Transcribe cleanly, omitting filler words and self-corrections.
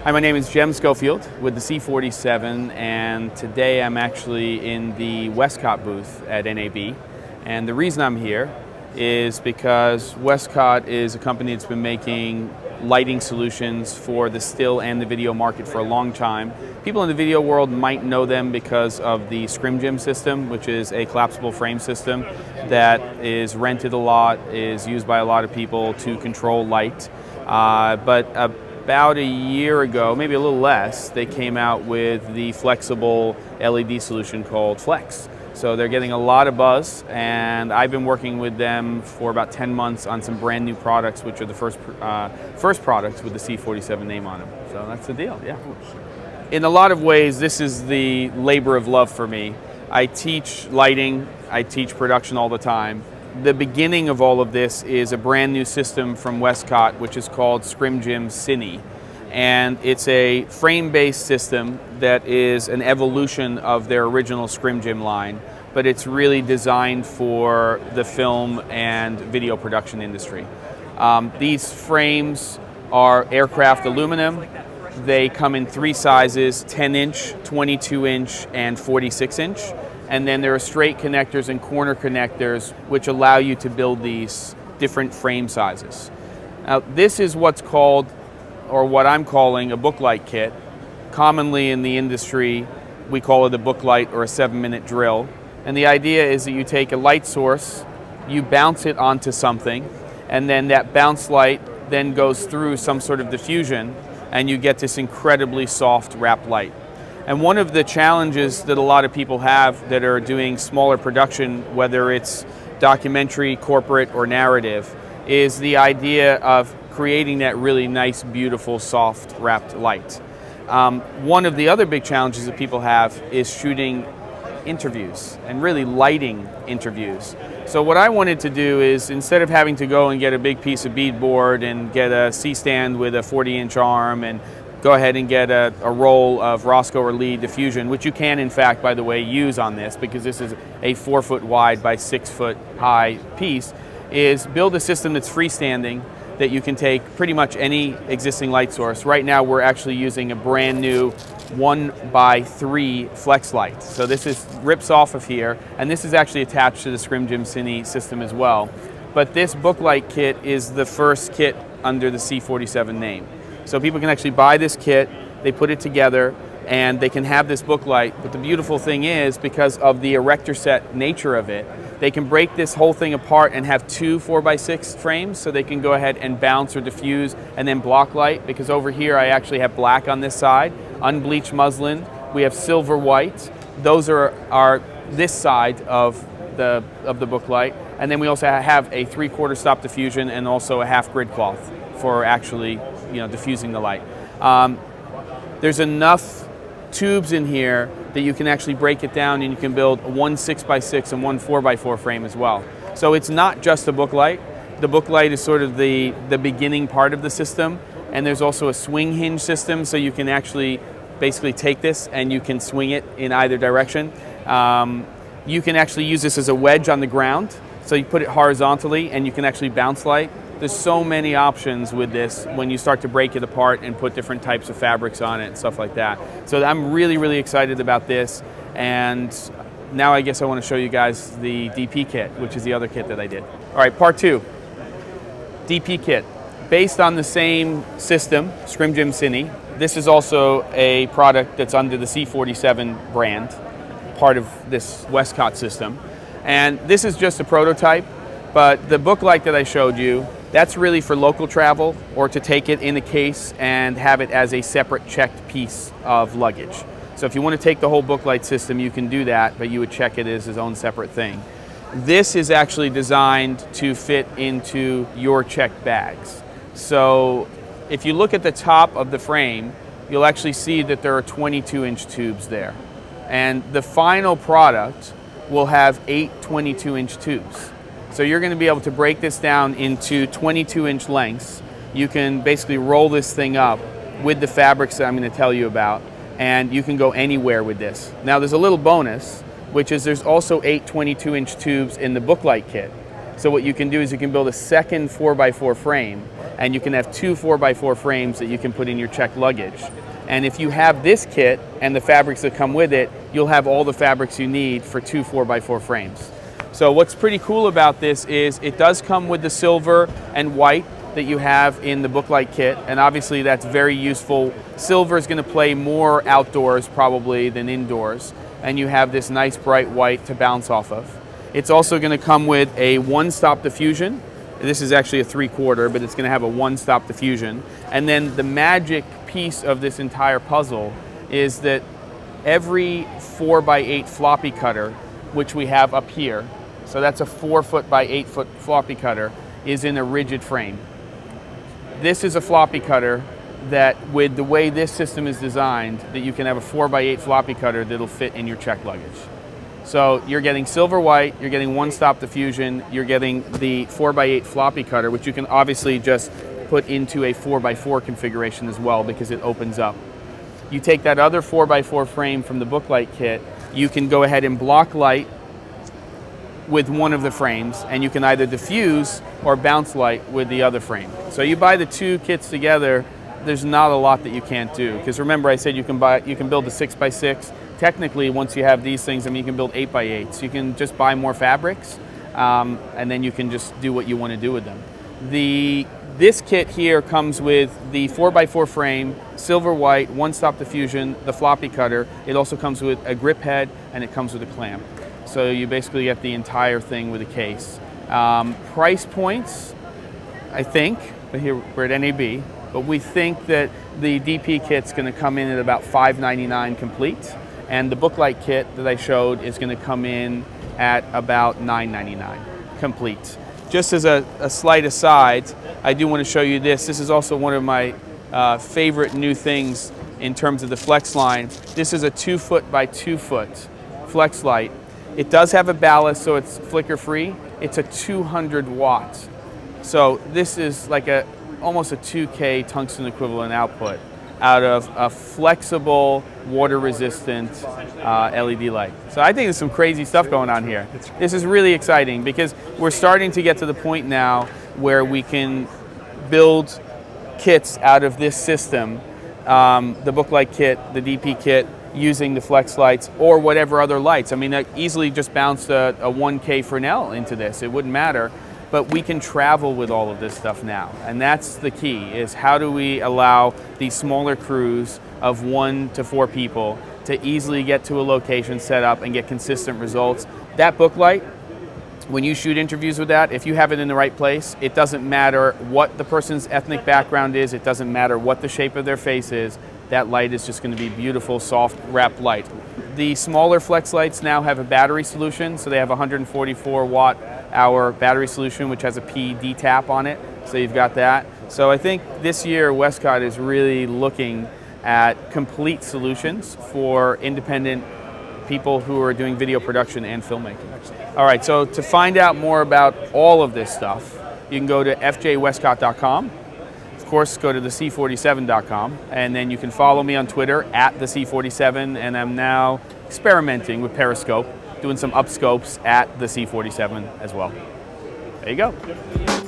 Hi, my name is Jem Schofield with the C47, and today I'm actually in the Westcott booth at NAB. And the reason I'm here is because Westcott is a company that's been making lighting solutions for the still and the video market for a long time. People in the video world might know them because of the ScrimGym system, which is a collapsible frame system that is rented a lot, is used by a lot of people to control light. But about a year ago, maybe a little less, they came out with the flexible LED solution called Flex. So they're getting a lot of buzz, and I've been working with them for about 10 months on some brand new products, which are the first products with the C47 name on them. So that's the deal, yeah. In a lot of ways, this is the labor of love for me. I teach lighting, I teach production all the time. The beginning of all of this is a brand new system from Westcott, which is called ScrimGym Cine. And it's a frame-based system that is an evolution of their original ScrimGym line, but it's really designed for the film and video production industry. These frames are aircraft aluminum. They come in three sizes: 10-inch, 22-inch, and 46-inch. And then there are straight connectors and corner connectors which allow you to build these different frame sizes. Now, this is what's called, or what I'm calling, a booklight kit. Commonly in the industry, we call it a booklight or a 7-minute drill. And the idea is that you take a light source, you bounce it onto something, and then that bounce light then goes through some sort of diffusion, and you get this incredibly soft wrap light. And one of the challenges that a lot of people have that are doing smaller production, whether it's documentary, corporate, or narrative, is the idea of creating that really nice, beautiful, soft wrapped light. One of the other big challenges that people have is shooting interviews and really lighting interviews. So what I wanted to do is, instead of having to go and get a big piece of beadboard and get a C-stand with a 40-inch arm and go ahead and get a roll of Roscoe or Lee diffusion, which you can, in fact, by the way, use on this, because this is a 4-foot wide by 6-foot high piece, is build a system that's freestanding, that you can take pretty much any existing light source. Right now we're actually using a brand new 1x3 flex light. So this rips off of here, and this is actually attached to the ScrimGym Cine system as well. But this booklight kit is the first kit under the C47 name. So people can actually buy this kit, they put it together, and they can have this booklight. But the beautiful thing is, because of the erector set nature of it, they can break this whole thing apart and have two 4x6 frames, so they can go ahead and bounce or diffuse and then block light. Because over here I actually have black on this side, unbleached muslin, we have silver white. Those are this side of the booklight. And then we also have a 3/4 stop diffusion and also a half grid cloth for actually diffusing the light. There's enough tubes in here that you can actually break it down, and you can build one 6x6 and one 4x4 frame as well. So it's not just a booklight. The booklight is sort of the beginning part of the system, and there's also a swing hinge system, so you can actually basically take this and you can swing it in either direction. You can actually use this as a wedge on the ground, so you put it horizontally and you can actually bounce light. There's so many options with this when you start to break it apart and put different types of fabrics on it and stuff like that. So I'm really, really excited about this. And now I guess I want to show you guys the DP kit, which is the other kit that I did. All right, part 2, DP kit. Based on the same system, ScrimGym Cine, this is also a product that's under the C47 brand, part of this Westcott system. And this is just a prototype, but the booklight that I showed you, that's really for local travel, or to take it in a case and have it as a separate checked piece of luggage. So if you want to take the whole booklight system, you can do that, but you would check it as its own separate thing. This is actually designed to fit into your checked bags. So if you look at the top of the frame, you'll actually see that there are 22-inch tubes there. And the final product will have 8 22-inch tubes. So you're going to be able to break this down into 22-inch lengths. You can basically roll this thing up with the fabrics that I'm going to tell you about, and you can go anywhere with this. Now there's a little bonus, which is there's also 8 22-inch tubes in the booklight kit. So what you can do is you can build a second 4x4 frame, and you can have two 4x4 frames that you can put in your checked luggage. And if you have this kit and the fabrics that come with it, you'll have all the fabrics you need for two 4x4 frames. So what's pretty cool about this is it does come with the silver and white that you have in the Booklight kit, and obviously that's very useful. Silver is going to play more outdoors probably than indoors, and you have this nice bright white to bounce off of. It's also going to come with a one-stop diffusion. This is actually a 3/4, but it's going to have a one-stop diffusion. And then the magic piece of this entire puzzle is that every 4x8 floppy cutter, which we have up here, so that's a 4-foot by 8-foot floppy cutter, is in a rigid frame. This is a floppy cutter that, with the way this system is designed, that you can have a 4x8 floppy cutter that'll fit in your checked luggage. So you're getting silver white, you're getting one-stop diffusion, you're getting the 4x8 floppy cutter, which you can obviously just put into a 4x4 configuration as well because it opens up. You take that other 4x4 frame from the Booklight kit, you can go ahead and block light with one of the frames, and you can either diffuse or bounce light with the other frame. So you buy the two kits together, there's not a lot that you can't do. Because remember I said you can build a 6x6. Technically, once you have these things, I mean, you can build 8x8s. You can just buy more fabrics, and then you can just do what you want to do with them. This kit here comes with the 4x4 frame, silver white, one-stop diffusion, the floppy cutter. It also comes with a grip head, and it comes with a clamp. So you basically get the entire thing with a case. Price points, I think, here we're at NAB, but we think that the DP kit's going to come in at about $5.99 complete, and the Booklight kit that I showed is going to come in at about $9.99 complete. Just as a slight aside, I do want to show you this. This is also one of my favorite new things in terms of the flex line. This is a 2-foot by 2-foot flex light. It does have a ballast, so it's flicker free. It's a 200 watts. So this is like almost a 2K tungsten equivalent output out of a flexible, water resistant LED light. So I think there's some crazy stuff going on here. This is really exciting because we're starting to get to the point now where we can build kits out of this system, the Booklight kit, the DP kit, using the flex lights or whatever other lights. I mean, I easily just bounced a 1K Fresnel into this. It wouldn't matter. But we can travel with all of this stuff now. And that's the key, is how do we allow these smaller crews of 1 to 4 people to easily get to a location, set up, and get consistent results. That Booklight, when you shoot interviews with that, if you have it in the right place, it doesn't matter what the person's ethnic background is, it doesn't matter what the shape of their face is, that light is just going to be beautiful, soft wrap light. The smaller flex lights now have a battery solution, so they have a 144 watt hour battery solution, which has a PD tap on it, so you've got that. So I think this year Westcott is really looking at complete solutions for independent people who are doing video production and filmmaking. All right, so to find out more about all of this stuff, you can go to fjwestcott.com. Of course, go to the C47.com, and then you can follow me on Twitter at the C47, and I'm now experimenting with Periscope, doing some upscopes at the C47 as well. There you go.